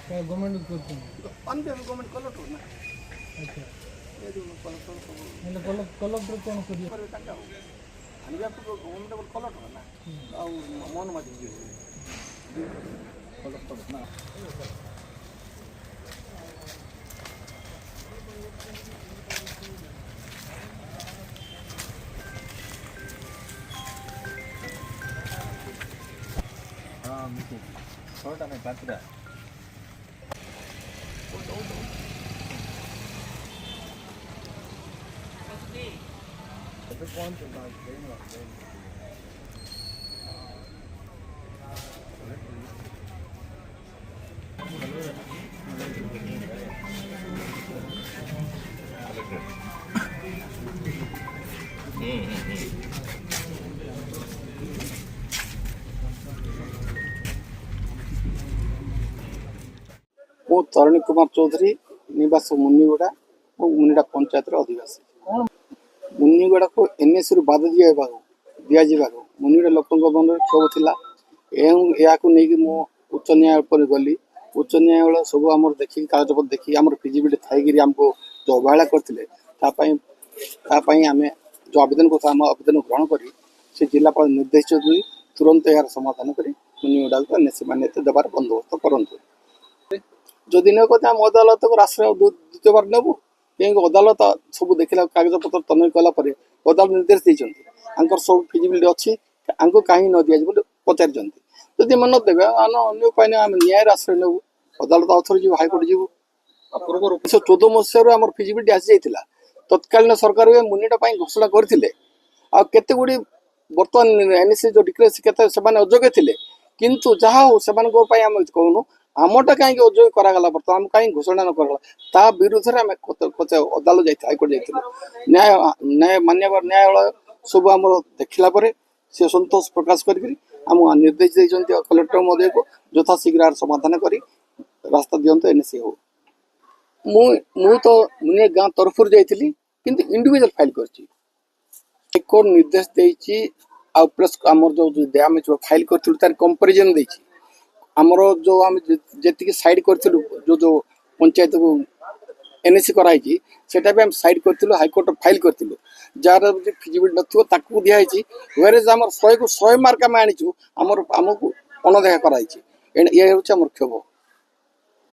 Government करते government collector ना अच्छा कलेक्टर कलेक्टर कौन करिए गवर्नमेंट कलेक्टर ना मन माजी कलेक्टर ना हाँ मिटिंग छोटा नहीं पात्रा कौन मु तरुणी कुमार चौधरी निवास मुनिगुड़ा और मुनिगुड़ा पंचायत अधिवासी मुनिगुड़ा को एनएस रु बाद दिजा मुनिगुड़ा लोक मन क्षोभ थिला या मु उच्च न्यायालय पर गली उच्च न्यायालय सब आम देखिए कागजपत्र देखिए आम फिजिबिलिटी थी आमको जो अवहेला करते आम जो आवेदन को आवेदन ग्रहण कर जिलापाल निर्देश तुरंत यार समाधान कर मुनिगुड़ा को एनएस मान्यता देवार बंदोबस्त करूँ जदि न कहते आम अदालत को आश्रय द्वितीय बार नेबू कहीं अदालत सब देखला कागजपत्र तनय कलापर अदालत निर्देश देते सब फिजिबिलिटी अच्छी आमको कहीं न दि जाए पचार जदि मन देवे अन्य उपाय आम न्याय आश्रय नेबू अदालत आउथर जी हाइकोर्ट जीवु पूर्व 1914 मसीह आम फिजिबिलिटी आसी जाता तत्कालीन सरकार मुनिटा घोषणा करते आते गुड़ी बर्तमान एनएससी जो डिक्लेयर के अयोग्य थे किंतु जहाँ हो से कहूँ आमटा कहीं अयोग्य कराला बर्तमान कहीं घोषणा न कराला ता विरुद्ध में आम अदालत जाइए हाइकोर्ट जाइए न्याय न्याय मान्यवर न्यायालय सब आम देखला से संतोष प्रकाश करम निर्देश देते कलेक्टर महोदय को यथाशीघ्र समाधान कर रास्ता दिंतु एनएससी हो मु तो मुझे गाँव तरफ जाइली किंतु इंडिविजुअल फाइल कर हाइकोर्ट निर्देश देती प्लस आम जो आम जो फाइल कर कंपेरिजन देती आमर जो आम जी साइड करूँ जो जो पंचायत को एनएससी कराई सेटा भी आम साइड करूँ हाइकोर्ट फाइल करूँ जार फिजिबिलिटी नथिबो दिखाई वेरेज आम 100 को 100 मार्क आम आनीचु आमको अणदेखा कराई ये हूँ आम क्षोभ।